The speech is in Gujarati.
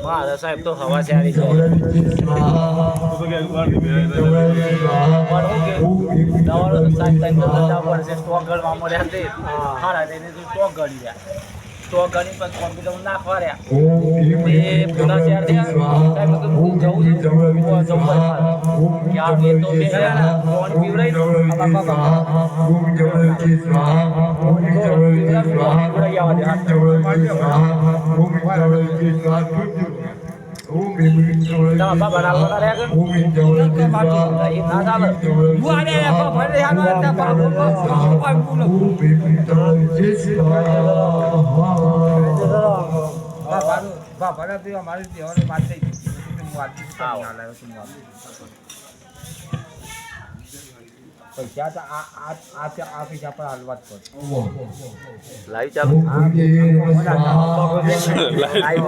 મારા સાહેબ તો હવા સારી છે સ્ટોક ગણી પણ કોમ્પ્યુટર નાખવા રહ્યા એ પૂરા શહેર થયા સાહેબ તો હું જવું છું ક્યાં એ તો બે ફોન પીવડાઈ પૈસા પર હાલવા જ પડે લાઈવ ચાલુ લાઈવ